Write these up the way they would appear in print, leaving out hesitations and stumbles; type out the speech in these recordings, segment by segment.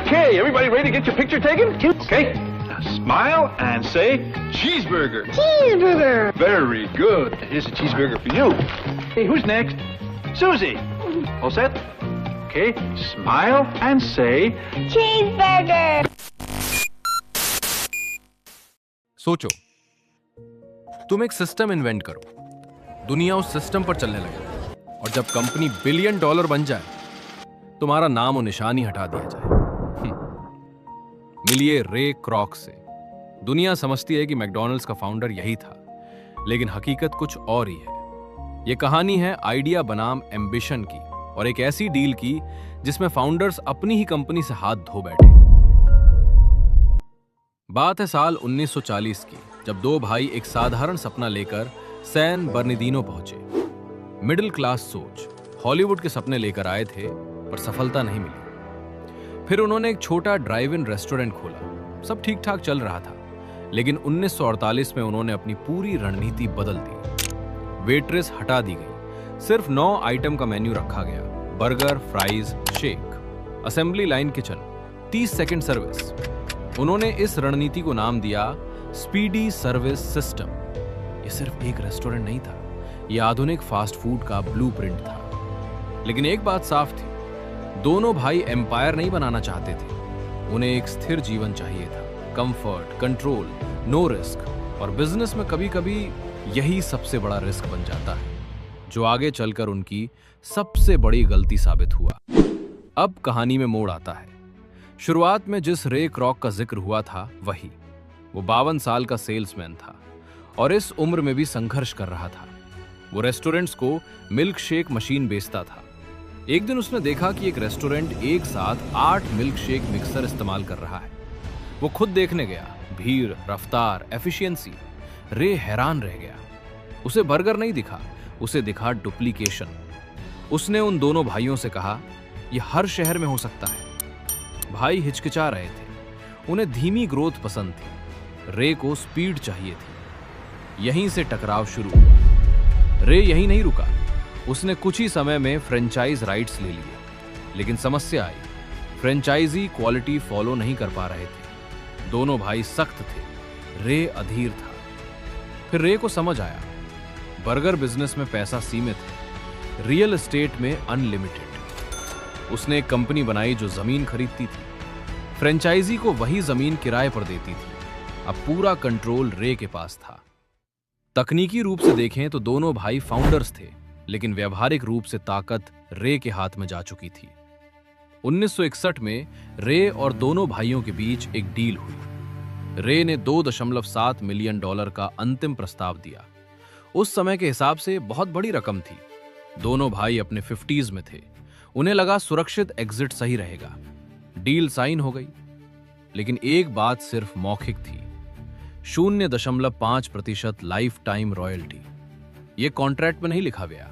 Okay, everybody ready to get your picture taken? Okay. Now smile and say cheeseburger. Cheeseburger. Very good. Here's a cheeseburger for you. Hey, who's next? Susie. All set? Okay. Smile and say Cheeseburger. सोचो, तुम एक system invent करो, दुनिया उस system पर चलने लगे और जब कंपनी $1 बिलियन बन जाए, तुम्हारा नाम और निशान ही हटा दिया जाए। मिलिए रे क्रॉक से। दुनिया समझती है कि मैकडॉनल्ड्स का फाउंडर यही था, लेकिन हकीकत कुछ और ही है। यह कहानी है आइडिया बनाम एम्बिशन की और एक ऐसी डील की जिसमें फाउंडर्स अपनी ही कंपनी से हाथ धो बैठे। बात है साल 1940 की, जब दो भाई एक साधारण सपना लेकर सैन बर्नार्डिनो पहुंचे। मिडिल क्लास सोच, हॉलीवुड के सपने लेकर आए थे, पर सफलता नहीं मिली। फिर उन्होंने एक छोटा ड्राइव इन रेस्टोरेंट खोला। सब ठीक ठाक चल रहा था, लेकिन 1948 में उन्होंने अपनी पूरी रणनीति बदल दी। वेट्रेस हटा दी गई, सिर्फ 9 आइटम का मेन्यू रखा गया, burger, fries, shake. Assembly line kitchen, 30 second service. उन्होंने इस रणनीति को नाम दिया स्पीडी सर्विस सिस्टम। यह सिर्फ एक रेस्टोरेंट नहीं था, यह आधुनिक फास्ट फूड का ब्लूप्रिंट था। लेकिन एक बात साफ थी, दोनों भाई एम्पायर नहीं बनाना चाहते थे। उन्हें एक स्थिर जीवन चाहिए था, कंफर्ट, कंट्रोल, नो रिस्क। और बिजनेस में कभी कभी यही सबसे बड़ा रिस्क बन जाता है, जो आगे चलकर उनकी सबसे बड़ी गलती साबित हुआ। अब कहानी में मोड़ आता है। शुरुआत में जिस रे क्रॉक का जिक्र हुआ था वही। वो 52 साल का सेल्समैन था और इस उम्र में भी संघर्ष कर रहा था। वो रेस्टोरेंट्स को मिल्क शेक मशीन बेचता था। एक दिन उसने देखा कि एक रेस्टोरेंट एक साथ 8 मिल्क शेक मिक्सर इस्तेमाल कर रहा है। वो खुद देखने गया, भीड़, रफ्तार, एफिशिएंसी। रे हैरान रह गया। उसे बर्गर नहीं दिखा, उसे दिखा डुप्लीकेशन। उसने उन दोनों भाइयों से कहा, यह हर शहर में हो सकता है। भाई हिचकिचा रहे थे, उन्हें धीमी ग्रोथ पसंद थी, रे को स्पीड चाहिए थी। यहीं से टकराव शुरू हुआ। रे यहीं नहीं रुका, उसने कुछ ही समय में फ्रेंचाइज राइट्स ले लिए। लेकिन समस्या आई, फ्रेंचाइजी क्वालिटी फॉलो नहीं कर पा रहे थे। दोनों भाई सख्त थे, रे अधीर था। फिर रे को समझ आया, बर्गर बिजनेस में पैसा सीमित है, रियल एस्टेट में अनलिमिटेड। उसने एक कंपनी बनाई जो जमीन खरीदती थी, फ्रेंचाइजी को वही जमीन किराए पर देती थी। अब पूरा कंट्रोल रे के पास था। तकनीकी रूप से देखें तो दोनों भाई फाउंडर्स थे, लेकिन व्यवहारिक रूप से ताकत रे के हाथ में जा चुकी थी। 1961 में रे और दोनों भाइयों के बीच एक डील हुई। रे ने $2.7 मिलियन का अंतिम प्रस्ताव दिया। उस समय के हिसाब से बहुत बड़ी रकम थी। दोनों भाई अपने 50s में थे। उन्हें लगा सुरक्षित एग्जिट सही रहेगा। डील साइन हो गई, लेकिन एक बात सिर्फ मौखिक थी, 0.5% लाइफ टाइम रॉयल्टी। यह कॉन्ट्रैक्ट में नहीं लिखा गया,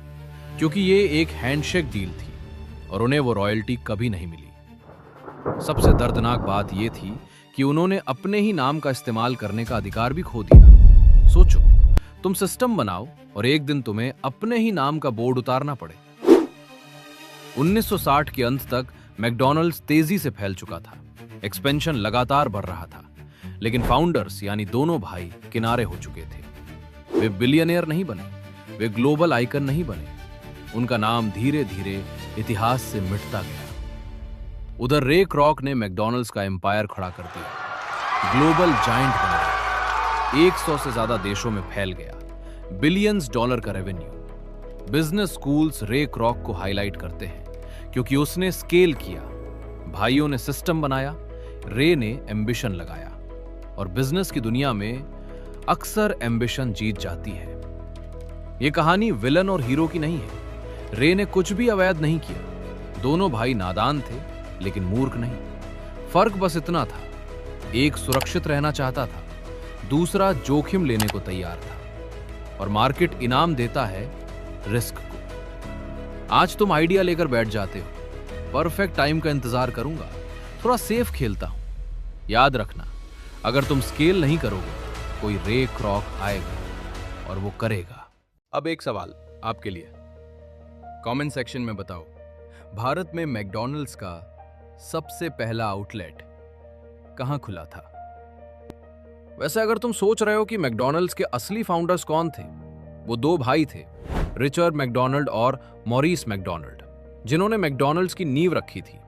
क्योंकि यह एक हैंडशेक डील थी और उन्हें वो रॉयल्टी कभी नहीं मिली। सबसे दर्दनाक बात यह थी कि उन्होंने अपने ही नाम का इस्तेमाल करने का अधिकार भी खो दिया। सोचो, तुम सिस्टम बनाओ और एक दिन तुम्हें अपने ही नाम का बोर्ड उतारना पड़े। 1960 के अंत तक मैकडॉनल्ड्स तेजी से फैल चुका था, एक्सपेंशन लगातार बढ़ रहा था, लेकिन फाउंडर्स यानी दोनों भाई किनारे हो चुके थे। वे बिलियनियर नहीं बने, वे ग्लोबल आइकन नहीं बने। उनका नाम धीरे धीरे इतिहास से मिटता गया। उधर रे क्रॉक ने मैकडॉनल्ड्स का एम्पायर खड़ा कर दिया, ग्लोबल जायंट बन गया, 100 से ज्यादा देशों में फैल गया, बिलियंस डॉलर का रेवेन्यू। बिजनेस स्कूल्स रे क्रॉक को हाईलाइट करते हैं क्योंकि उसने स्केल किया। भाइयों ने सिस्टम बनाया, रे ने एम्बिशन लगाया। और बिजनेस की दुनिया में अक्सर एम्बिशन जीत जाती है। यह कहानी विलन और हीरो की नहीं है। रे ने कुछ भी अवैध नहीं किया। दोनों भाई नादान थे, लेकिन मूर्ख नहीं। फर्क बस इतना था, एक सुरक्षित रहना चाहता था, दूसरा जोखिम लेने को तैयार था। और मार्केट इनाम देता है रिस्क को। आज तुम आइडिया लेकर बैठ जाते हो, परफेक्ट टाइम का इंतजार करूंगा, थोड़ा सेफ खेलता हूं। याद रखना, अगर तुम स्केल नहीं करोगे, कोई रे क्रॉक आएगा और वो करेगा। अब एक सवाल आपके लिए, कमेंट सेक्शन में बताओ, भारत में मैकडॉनल्ड्स का सबसे पहला आउटलेट कहां खुला था? वैसे अगर तुम सोच रहे हो कि मैकडॉनल्ड्स के असली फाउंडर्स कौन थे, वो दो भाई थे, रिचर्ड मैकडॉनल्ड और मॉरिस मैकडॉनल्ड, जिन्होंने मैकडॉनल्ड्स की नींव रखी थी।